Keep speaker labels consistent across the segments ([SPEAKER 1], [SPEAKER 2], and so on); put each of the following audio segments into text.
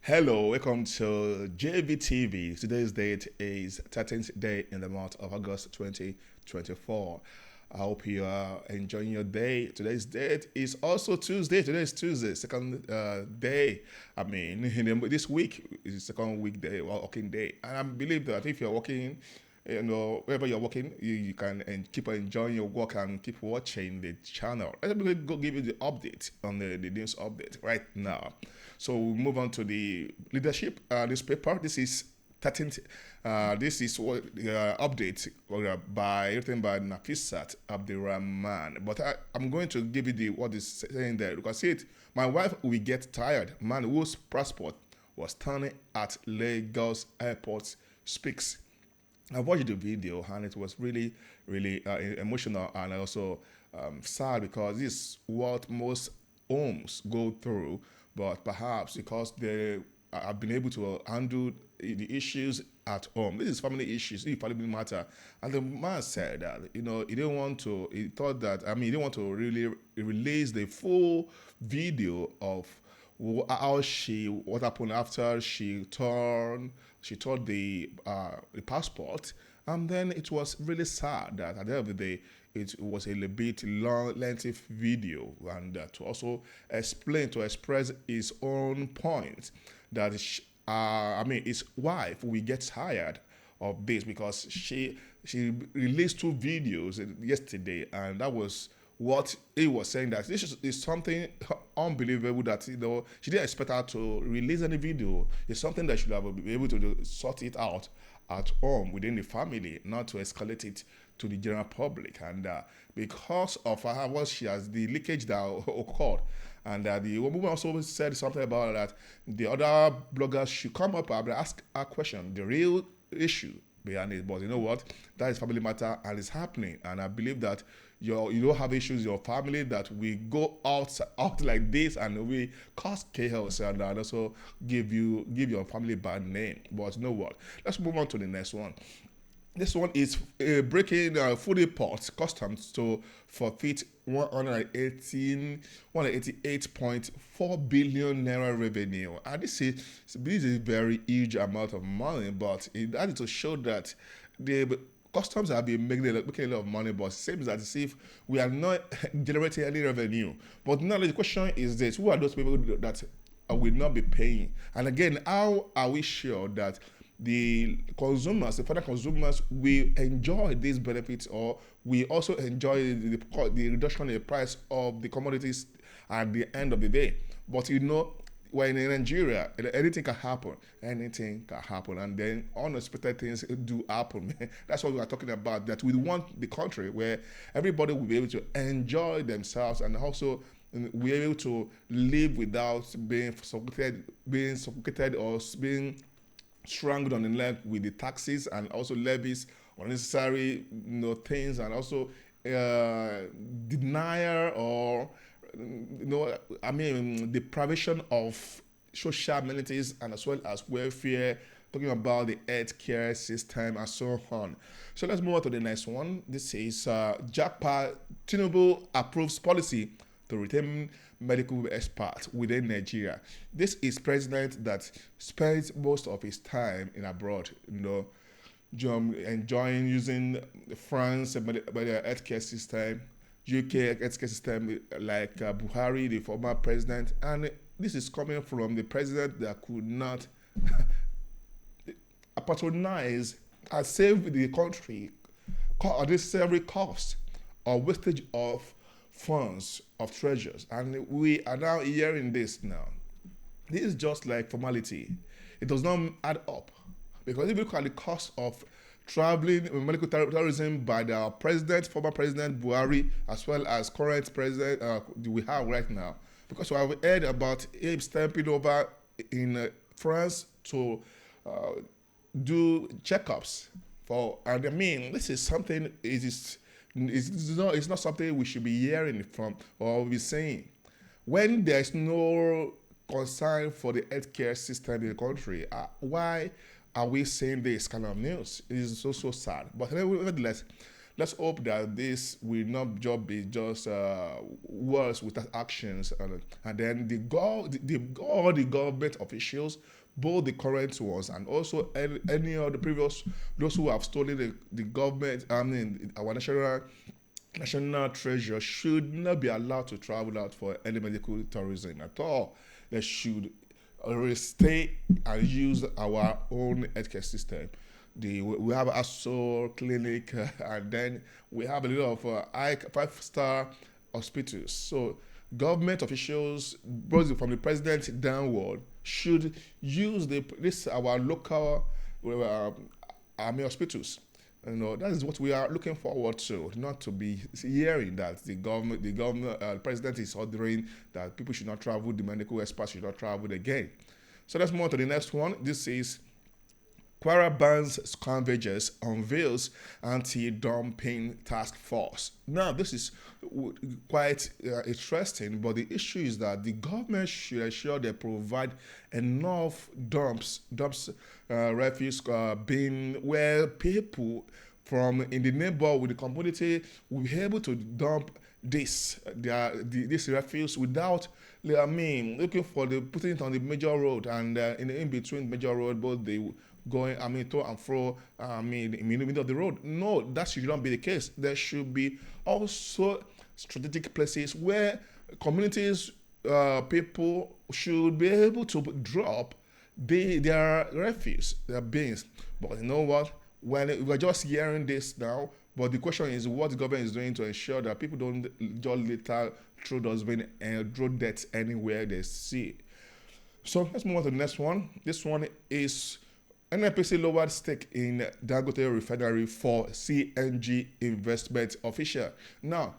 [SPEAKER 1] Hello, welcome to JVTV. Today's date is 13th day in the month of August 2024. I hope you are enjoying your day. Today's date is also Tuesday. Today is Tuesday, second day. This week is the second weekday, working day. And I believe that if you're working, wherever you're working, you can keep enjoying your work and keep watching the channel. Let me go give you the update on the news update right now. So we'll move on to the leadership newspaper. This is 13th. This is what update written by Nafisat Abdirahman. But I'm going to give you the what is saying there. You can see it. My wife will get tired. Man whose passport was turning at Lagos airport speaks. I watched the video and it was really, really emotional and also sad because this is what most homes go through, but perhaps because they have been able to handle the issues at home. This is family issues, it family matter. And the man said that, he didn't want to, he thought that, he didn't want to really release the full video of what happened after she tore the passport, and then it was really sad that at the end of the day it was a little bit long lengthy video, and to also express his own point that his wife will get tired of this because she released two videos yesterday, and that was what he was saying, that this is something unbelievable that she didn't expect her to release any video. It's something that should have been able to sort it out at home within the family, not to escalate it to the general public. And because of what she has, the leakage that occurred, and the woman also said something about that the other bloggers should come up and ask a question, the real issue behind it. But you know what? That is family matter and it's happening. And I believe that you don't have issues in your family that we go out like this and we cause chaos and also give your family bad name. But you know what? Let's move on to the next one. This one is breaking food imports customs to forfeit 188.4 billion naira revenue. And this is a very huge amount of money, but it added to show that the customs have been making a lot of money, but it seems as if we are not generating any revenue. But now the question is this: who are those people that will not be paying? And again, how are we sure that the final consumers will enjoy these benefits, or we also enjoy the reduction in the price of the commodities at the end of the day? But when in Nigeria, anything can happen. Anything can happen. And then unexpected things do happen. That's what we are talking about. That we want the country where everybody will be able to enjoy themselves and also be able to live without being suffocated or being strangled on the leg with the taxes and also levies, unnecessary things, and also denial or deprivation of social amenities and as well as welfare, talking about the healthcare system and so on. So let's move on to the next one. This is Japa Tinubu approves policy to retain medical experts within Nigeria. This is president that spends most of his time in abroad, enjoying using France healthcare system, UK healthcare system like Buhari, the former president, and this is coming from the president that could not patronize and save the country unnecessary cost or wastage of funds of treasures. And we are now hearing this now. This is just like formality. It does not add up. Because if you look at the cost of traveling medical tourism by the president, former president Buhari, as well as current president we have right now. Because we have heard about him stamping over in France to do checkups and this is something it's not something we should be hearing from or be saying. When there's no concern for the healthcare system in the country, why are we saying this kind of news? It is so sad. But nevertheless, let's hope that this will not just be just words without actions, and then all the government officials, both the current ones and also any of the previous, those who have stolen the government, I mean our national treasure, should not be allowed to travel out for any medical tourism at all. They should stay and use our own healthcare system. We have a soul clinic, and then we have a lot of five-star hospitals. So government officials, both from the president downward, should use this our local army hospitals. That is what we are looking forward to. Not to be hearing that the president is ordering that people should not travel, the medical experts should not travel again. So let's move on to the next one. This is Kwara bans scavengers, unveils anti-dumping task force. Now, this is quite interesting, but the issue is that the government should ensure they provide enough refuse bin where people from in the neighborhood with the community will be able to dump this refuse without, I mean, looking for putting it on the major road, and in between major road, both the going, I mean, to and fro, I mean, in the middle of the road. No, that should not be the case. There should be also strategic places where communities, people should be able to drop their refuse, their bins. But you know what? When we're just hearing this now, but the question is what the government is doing to ensure that people don't just litter through dustbin and throw dirt anywhere they see. So let's move on to the next one. This one is NNPC lowered stake in Dangote refinery for CNG investment official. Now,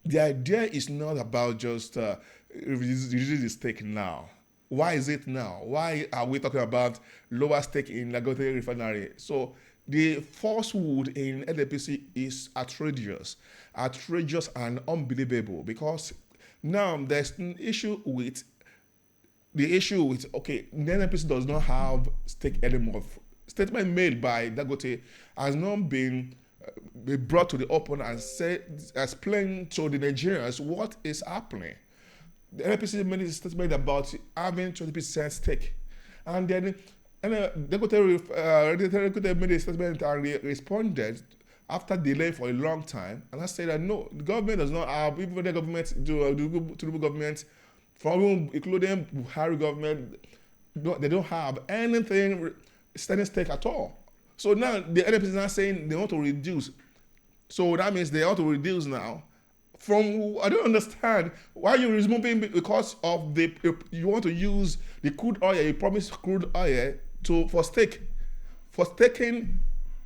[SPEAKER 1] the idea is not about just reducing the stake now. Why is it now? Why are we talking about lower stake in Dangote refinery? So the falsehood in NNPC is outrageous and unbelievable, because now there's an issue with okay, the NNPC does not have stake anymore. Statement made by Dangote has not been brought to the open and explained to the Nigerians what is happening. The NNPC made a statement about having 20% stake, and then Dangote made a statement and responded after delay for a long time, and I said that no, the government does not have, even the government, the government, from including Buhari government, they don't have anything standing stake at all. So now the NNPC is now saying they want to reduce. So that means they want to reduce now. I don't understand why you're removing, because of you want to use the crude oil, you promised crude oil for staking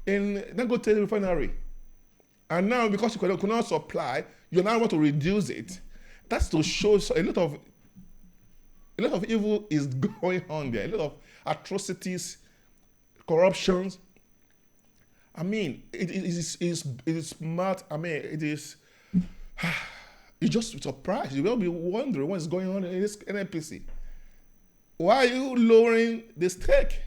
[SPEAKER 1] in Dangote refinery. And now because you could not supply, you now want to reduce it. That's to show a lot of evil is going on there, a lot of atrocities, corruptions. I mean, it is smart. I mean, it is. You just surprised. You will be wondering what's going on in this NNPC. Why are you lowering the stake?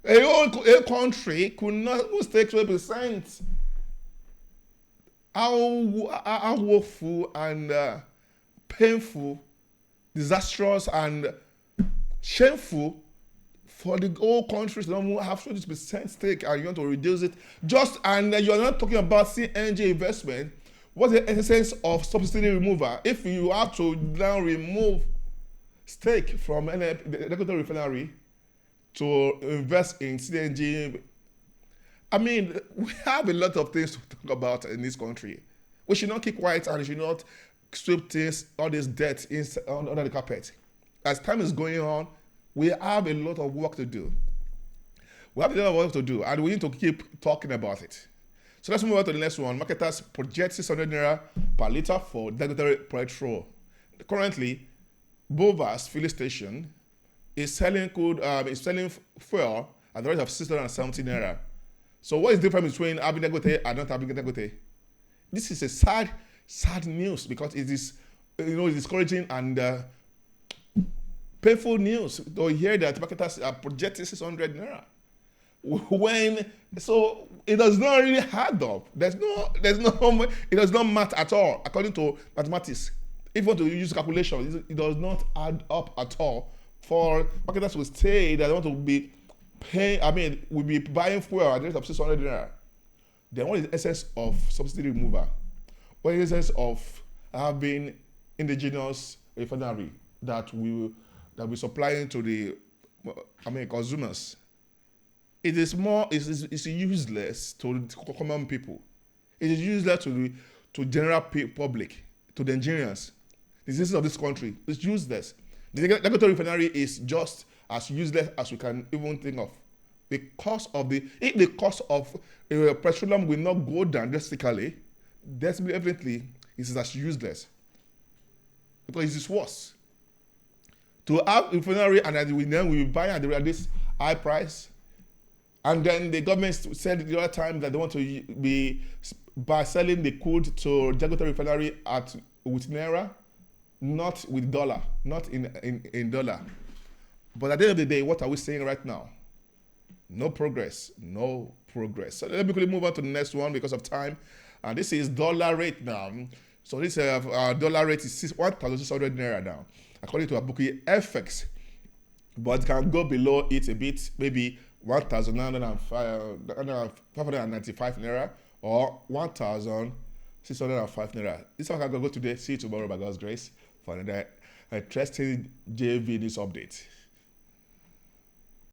[SPEAKER 1] A country could not stake 20%. How woeful and painful, disastrous and shameful for the whole country to don't have 20% stake, and you want to reduce it. And you're not talking about CNG investment. What's the essence of subsidy removal? If you have to now remove stake from the Dangote refinery to invest in CNG, I mean, we have a lot of things to talk about in this country. We should not keep quiet, and we should not sweep all this debt under the carpet. As time is going on, we have a lot of work to do. And we need to keep talking about it. So let's move on to the next one. Marketers project 600 naira per litre for Dangote petrol. Currently, Bovas filling station is selling fuel at the rate of 670 naira. So what is the difference between having Dangote and not having Dangote? This is a sad news, because it is, it's discouraging and painful news to hear that marketers are projecting 600 naira. when so it does not really add up. It does not matter at all according to mathematics. If you want to use calculation, it does not add up at all for marketers will say that they want to be paying. I mean, we'll be buying fuel at the rate of 600 naira. Then what is the essence of subsidy removal? What is the essence of having indigenous refinery that we supplying to the consumers? It is more it's useless to common people. It is useless to general public, to the Nigerians, the citizens of this country. It's useless. The Dangote refinery is just as useless as we can even think of. If the cost of petroleum will not go down drastically, definitely it is as useless because it is worse. To have refinery and then we buy at this high price, and then the government said the other time that they want to be by selling the crude to Dangote refinery with naira, not with dollar, not in dollar. But at the end of the day, what are we saying right now? No progress, no progress. So let me quickly move on to the next one because of time. And this is dollar rate now. So this dollar rate is 1,600 naira now, according to Abuki FX. But it can go below it a bit, maybe 1,595 naira or 1,605 naira. This one can go today. See you tomorrow by God's grace for another interesting JV news update.